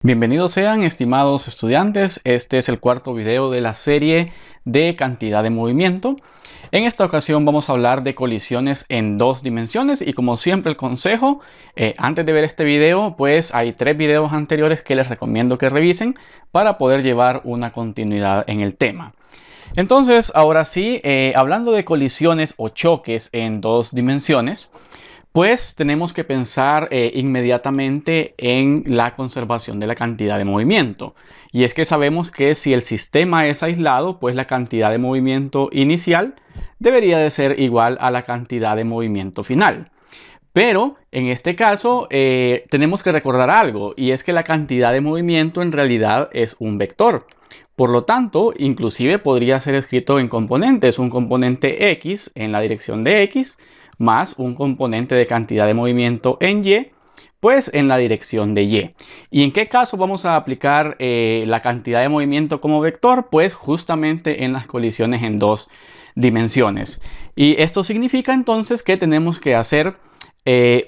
Bienvenidos sean, estimados estudiantes. Este es el cuarto video de la serie de cantidad de movimiento. En esta ocasión vamos a hablar de colisiones en dos dimensiones y, como siempre, el consejo, antes de ver este video, pues hay 3 videos anteriores que les recomiendo que revisen para poder llevar una continuidad en el tema. Entonces, ahora sí, hablando de colisiones o choques en dos dimensiones, pues tenemos que pensar inmediatamente en la conservación de la cantidad de movimiento. Y es que sabemos que si el sistema es aislado, pues la cantidad de movimiento inicial debería de ser igual a la cantidad de movimiento final. Pero en este caso tenemos que recordar algo, y es que la cantidad de movimiento en realidad es un vector. Por lo tanto, inclusive podría ser escrito en componentes, un componente x en la dirección de x más un componente de cantidad de movimiento en y, pues en la dirección de y. ¿Y en qué caso vamos a aplicar la cantidad de movimiento como vector? Pues justamente en las colisiones en dos dimensiones. Y esto significa entonces que tenemos que hacer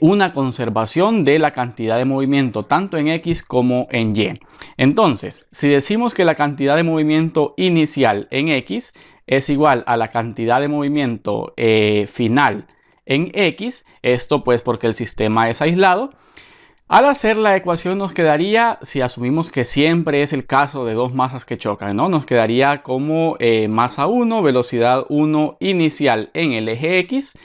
una conservación de la cantidad de movimiento tanto en X como en Y. Entonces, si decimos que la cantidad de movimiento inicial en X es igual a la cantidad de movimiento final en X, esto pues porque el sistema es aislado, al hacer la ecuación nos quedaría, si asumimos que siempre es el caso de dos masas que chocan, ¿no? Nos quedaría como masa 1, velocidad 1 inicial en el eje X,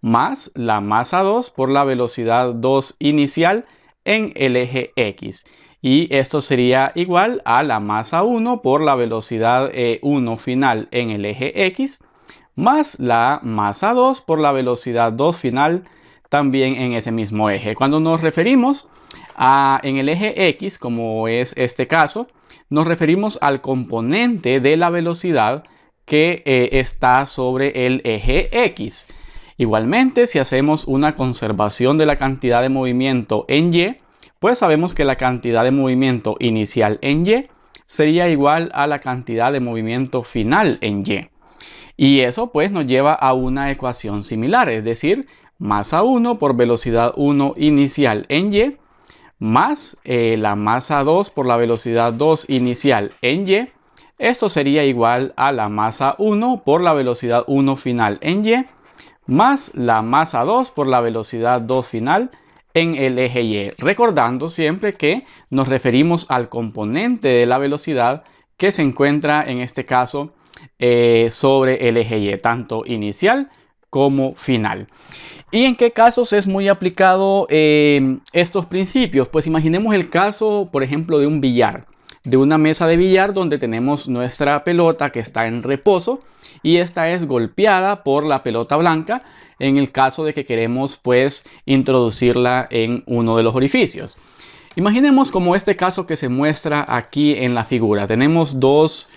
más la masa 2 por la velocidad 2 inicial en el eje X. Y esto sería igual a la masa 1 por la velocidad 1 final en el eje X, más la masa 2 por la velocidad 2 final también en ese mismo eje. Cuando nos referimos en el eje X, como es este caso, nos referimos al componente de la velocidad que está sobre el eje X. Igualmente, si hacemos una conservación de la cantidad de movimiento en Y, pues sabemos que la cantidad de movimiento inicial en Y sería igual a la cantidad de movimiento final en Y. Y eso pues nos lleva a una ecuación similar, es decir, masa 1 por velocidad 1 inicial en Y, más la masa 2 por la velocidad 2 inicial en Y. Esto sería igual a la masa 1 por la velocidad 1 final en Y, más la masa 2 por la velocidad 2 final en el eje Y. Recordando siempre que nos referimos al componente de la velocidad que se encuentra en este caso sobre el eje Y, tanto inicial como final. ¿Y en qué casos es muy aplicado estos principios? Pues imaginemos el caso, por ejemplo, de un billar, de una mesa de billar donde tenemos nuestra pelota que está en reposo y esta es golpeada por la pelota blanca en el caso de que queremos pues introducirla en uno de los orificios. Imaginemos como este caso que se muestra aquí en la figura. Tenemos dos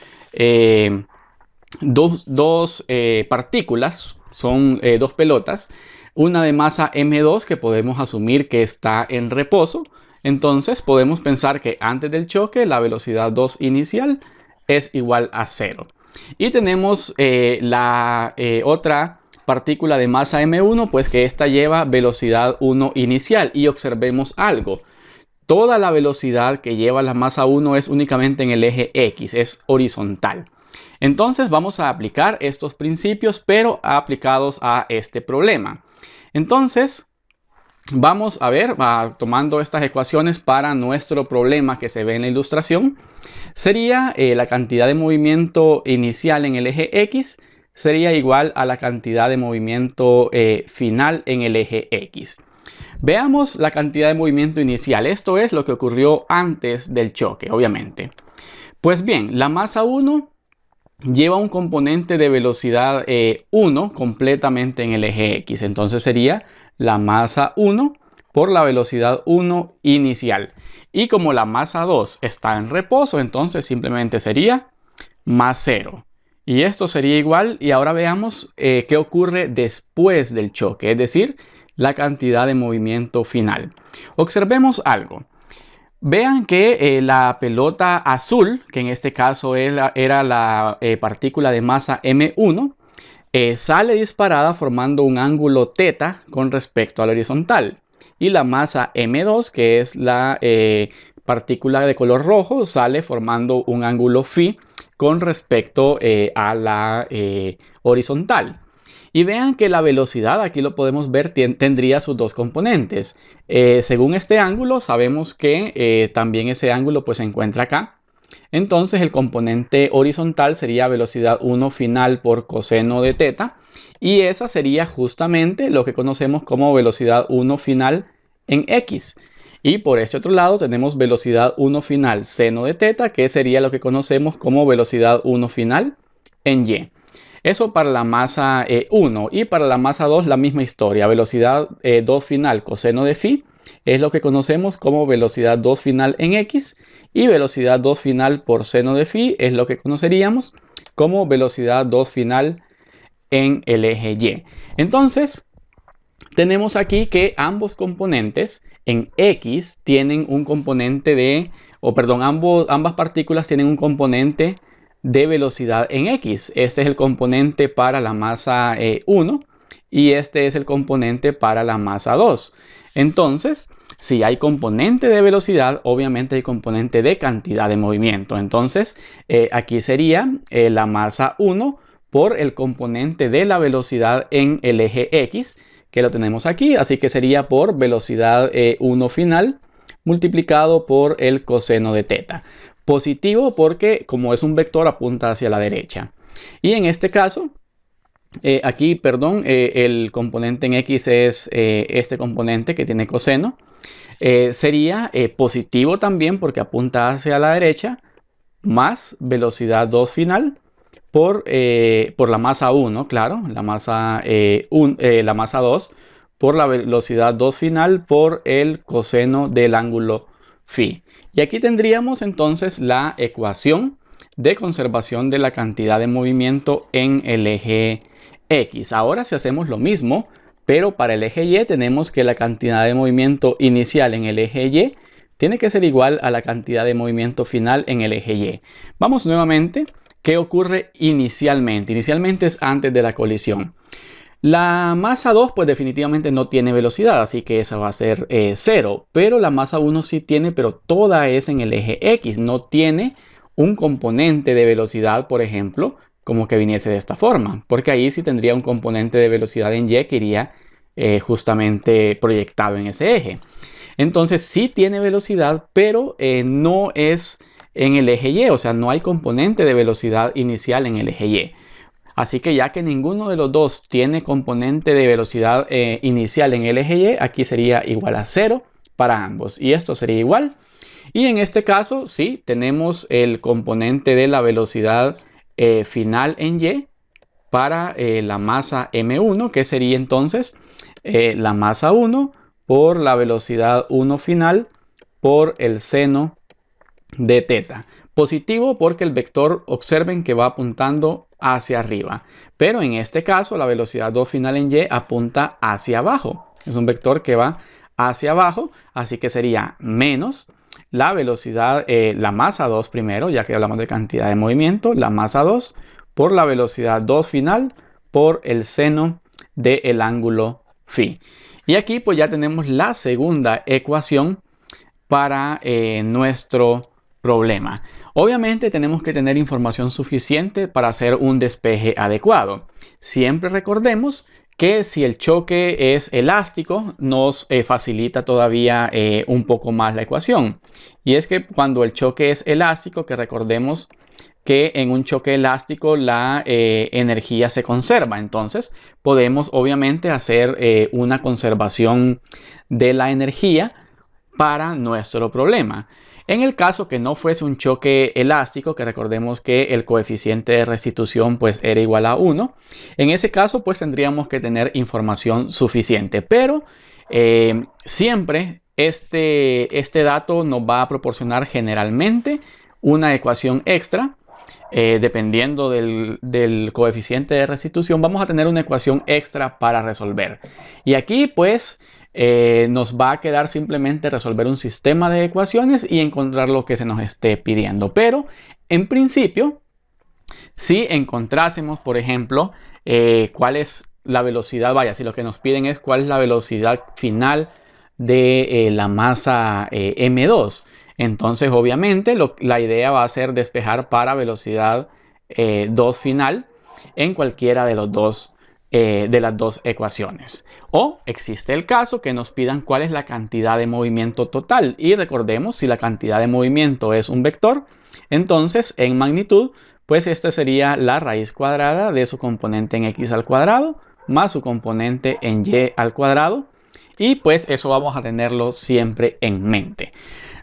partículas, son dos pelotas, una de masa M2 que podemos asumir que está en reposo. Entonces podemos pensar que antes del choque la velocidad 2 inicial es igual a 0. Y tenemos la otra partícula de masa M1, pues que esta lleva velocidad 1 inicial. Y observemos algo. Toda la velocidad que lleva la masa 1 es únicamente en el eje X, es horizontal. Entonces vamos a aplicar estos principios, pero aplicados a este problema. Entonces vamos a ver, tomando estas ecuaciones para nuestro problema que se ve en la ilustración, sería la cantidad de movimiento inicial en el eje X sería igual a la cantidad de movimiento final en el eje X. Veamos la cantidad de movimiento inicial. Esto es lo que ocurrió antes del choque, obviamente. Pues bien, la masa 1 lleva un componente de velocidad 1 completamente en el eje X. Entonces sería la masa 1 por la velocidad 1 inicial. Y como la masa 2 está en reposo, entonces simplemente sería más 0. Y esto sería igual. Y ahora veamos qué ocurre después del choque, es decir, la cantidad de movimiento final. Observemos algo. Vean que la pelota azul, que en este caso era la partícula de masa M1, sale disparada formando un ángulo θ con respecto al horizontal. Y la masa M2, que es la partícula de color rojo sale formando un ángulo phi con respecto a la horizontal. Y vean que la velocidad, aquí lo podemos ver, tendría sus dos componentes. Según este ángulo, sabemos que también ese ángulo pues se encuentra acá. Entonces el componente horizontal sería velocidad 1 final por coseno de teta. Y esa sería justamente lo que conocemos como velocidad 1 final en X. Y por este otro lado tenemos velocidad 1 final seno de teta, que sería lo que conocemos como velocidad 1 final en Y. Eso para la masa 1 y para la masa 2 la misma historia. Velocidad 2 final coseno de phi es lo que conocemos como velocidad 2 final en X y velocidad 2 final por seno de phi es lo que conoceríamos como velocidad 2 final en el eje Y. Entonces, tenemos aquí que ambos componentes en X tienen un componente de, ambas partículas tienen un componente de velocidad en X. Este es el componente para la masa 1 y este es el componente para la masa 2. Entonces, si hay componente de velocidad, obviamente hay componente de cantidad de movimiento. Entonces, aquí sería la masa 1 por el componente de la velocidad en el eje X, que lo tenemos aquí, así que sería por velocidad 1 final multiplicado por el coseno de teta. Positivo porque como es un vector apunta hacia la derecha. Y en este caso, el componente en X es este componente que tiene coseno. Sería positivo también porque apunta hacia la derecha, más velocidad 2 final por la masa 1, claro, la masa 2 por la velocidad 2 final por el coseno del ángulo phi. Y aquí tendríamos entonces la ecuación de conservación de la cantidad de movimiento en el eje X. Ahora si hacemos lo mismo, pero para el eje Y tenemos que la cantidad de movimiento inicial en el eje Y tiene que ser igual a la cantidad de movimiento final en el eje Y. Vamos nuevamente. ¿Qué ocurre inicialmente? Inicialmente es antes de la colisión. La masa 2 pues definitivamente no tiene velocidad, así que esa va a ser 0. Pero la masa 1 sí tiene, pero toda es en el eje X. No tiene un componente de velocidad, por ejemplo, como que viniese de esta forma. Porque ahí sí tendría un componente de velocidad en Y que iría justamente proyectado en ese eje. Entonces sí tiene velocidad, pero no es en el eje Y, o sea, no hay componente de velocidad inicial en el eje Y. Así que ya que ninguno de los dos tiene componente de velocidad inicial en el eje Y, aquí sería igual a 0 para ambos. Y esto sería igual. Y en este caso, sí, tenemos el componente de la velocidad final en Y para la masa M1, que sería entonces la masa 1 por la velocidad 1 final por el seno de teta. Positivo porque el vector, observen que va apuntando hacia arriba, pero en este caso la velocidad 2 final en Y apunta hacia abajo. Es un vector que va hacia abajo, así que sería menos la velocidad, la masa 2 primero, ya que hablamos de cantidad de movimiento, la masa 2 por la velocidad 2 final por el seno del ángulo phi. Y aquí pues ya tenemos la segunda ecuación para nuestro problema. Obviamente tenemos que tener información suficiente para hacer un despeje adecuado. Siempre recordemos que si el choque es elástico, nos facilita todavía un poco más la ecuación. Y es que cuando el choque es elástico, que recordemos que en un choque elástico la energía se conserva. Entonces podemos obviamente hacer una conservación de la energía para nuestro problema. En el caso que no fuese un choque elástico, que recordemos que el coeficiente de restitución pues era igual a 1, en ese caso pues tendríamos que tener información suficiente. Pero siempre este dato nos va a proporcionar generalmente una ecuación extra. Dependiendo del coeficiente de restitución, vamos a tener una ecuación extra para resolver. Y aquí pues nos va a quedar simplemente resolver un sistema de ecuaciones y encontrar lo que se nos esté pidiendo. Pero en principio, si encontrásemos, por ejemplo, cuál es la velocidad, si lo que nos piden es cuál es la velocidad final de la masa M2. Entonces, obviamente, la idea va a ser despejar para velocidad 2 final en cualquiera de las dos ecuaciones. O existe el caso que nos pidan cuál es la cantidad de movimiento total. Y recordemos, si la cantidad de movimiento es un vector, entonces en magnitud, pues esta sería la raíz cuadrada de su componente en x al cuadrado más su componente en y al cuadrado. Y pues eso vamos a tenerlo siempre en mente.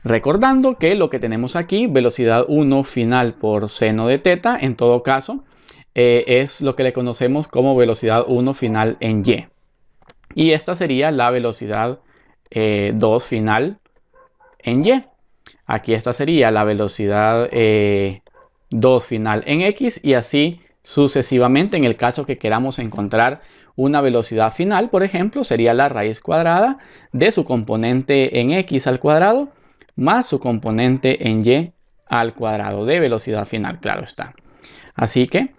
Recordando que lo que tenemos aquí, velocidad 1 final por seno de teta, en todo caso, es lo que le conocemos como velocidad 1 final en y. Y esta sería la velocidad 2 final en y. Aquí esta sería la velocidad 2 final en x y así sucesivamente. En el caso que queramos encontrar una velocidad final, por ejemplo, sería la raíz cuadrada de su componente en x al cuadrado más su componente en y al cuadrado de velocidad final, claro está. Así que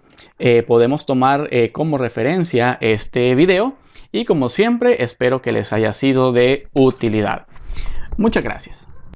podemos tomar como referencia este video y como siempre espero que les haya sido de utilidad. Muchas gracias.